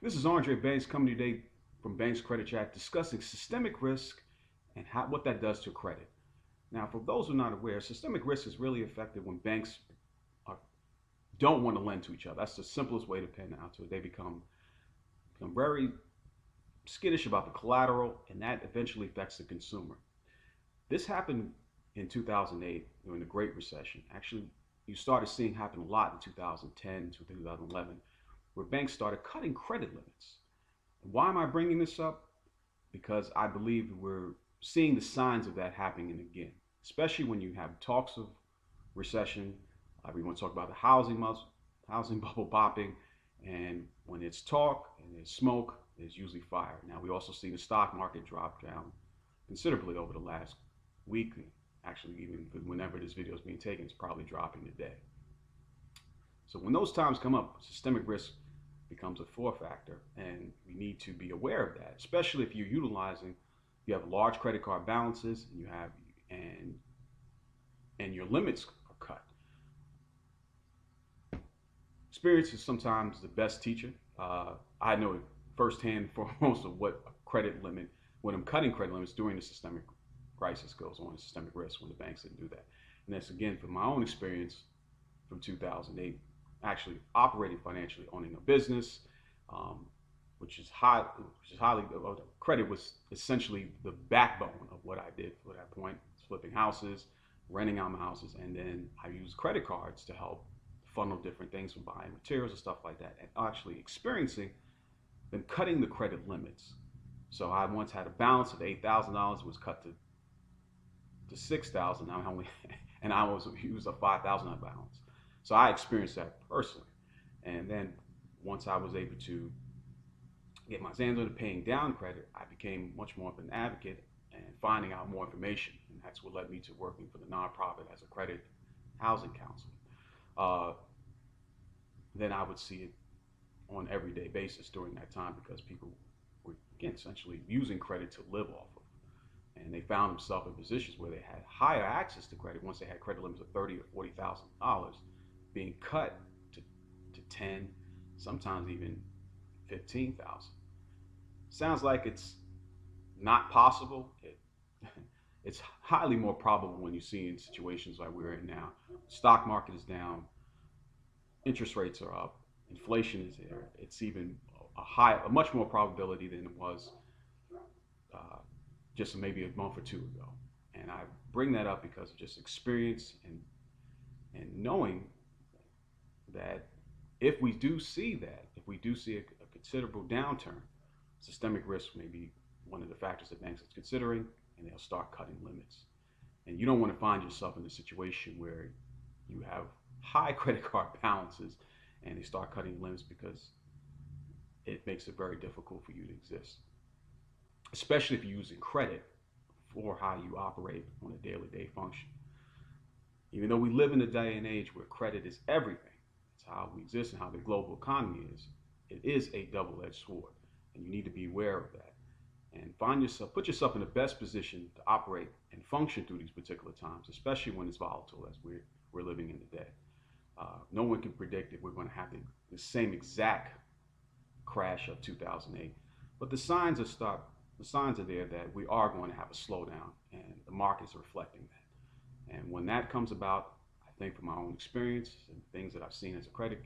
This is Andre Banks coming today from Banks Credit Chat discussing systemic risk and what that does to credit. Now, for those who are not aware, systemic risk is really affected when banks are, don't want to lend to each other. That's the simplest way to pin it out to it. They become very skittish about the collateral, and that eventually affects the consumer. This happened in 2008 during the Great Recession. Actually, you started seeing happen a lot in 2010 to 2011, where banks started cutting credit limits. And why am I bringing this up? Because I believe we're seeing the signs of that happening again, especially when you have talks of recession. Everyone talk about the housing bubble popping, and when it's talk and there's smoke, there's usually fire. Now we also see the stock market drop down considerably over the last week. Actually, even whenever this video is being taken, it's probably dropping today. So when those times come up, systemic risk becomes a factor, and we need to be aware of that, especially if you have large credit card balances, and and your limits are cut. Experience is sometimes the best teacher. I know it firsthand foremost of what a credit limit, when I'm cutting credit limits during the systemic crisis goes on, systemic risk, when the banks didn't do that. And that's again from my own experience from 2008, actually operating financially, owning a business, which is highly credit was essentially the backbone of what I did for that point, flipping houses, renting out my houses, and then I used credit cards to help funnel different things from buying materials and stuff like that, and actually experiencing them cutting the credit limits. So I once had a balance of $8,000, was cut to $6,000. And I was used a $5,000 balance. So I experienced that personally. And then once I was able to get my hands on paying down credit, I became much more of an advocate and finding out more information. And that's what led me to working for the nonprofit as a credit housing counselor. Then I would see it on an everyday basis during that time, because people were, again, essentially using credit to live off of. And they found themselves in positions where they had higher access to credit once they had credit limits of $30,000 or $40,000 being cut to 10, sometimes even 15,000. Sounds like it's not possible. It's highly more probable when you see in situations like we're in now. Stock market is down, interest rates are up, inflation is there. It's even a much more probability than it was just maybe a month or two ago. And I bring that up because of just experience and knowing that if we do see a considerable downturn, systemic risk may be one of the factors that banks are considering, and they'll start cutting limits. And you don't want to find yourself in a situation where you have high credit card balances and they start cutting limits, because it makes it very difficult for you to exist, especially if you're using credit for how you operate on a day-to-day function. Even though we live in a day and age where credit is everything, it's how we exist and how the global economy is, it is a double-edged sword, and you need to be aware of that and put yourself in the best position to operate and function through these particular times, especially when it's volatile as we're living in today. No one can predict if we're going to have the same exact crash of 2008, but the signs are there that we are going to have a slowdown, and the markets are reflecting that. And when that comes about, I think from my own experience and things that I've seen as a credit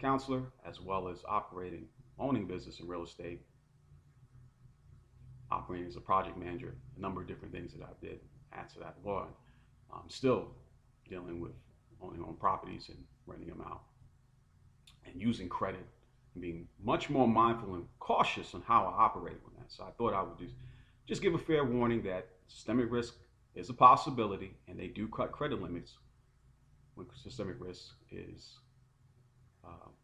counselor, as well as owning business in real estate, operating as a project manager, a number of different things that I did add to that law. I'm still dealing with owning on properties and renting them out, and using credit and being much more mindful and cautious on how I operate with that. So I thought I would just give a fair warning that systemic risk is a possibility, and they do cut credit limits when systemic risk is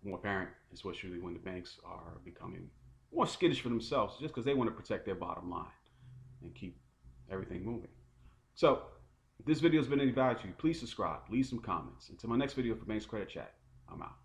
more apparent, especially when the banks are becoming more skittish for themselves, just because they want to protect their bottom line and keep everything moving. So if this video has been any value to you, please subscribe, leave some comments. Until my next video for Banks Credit Chat, I'm out.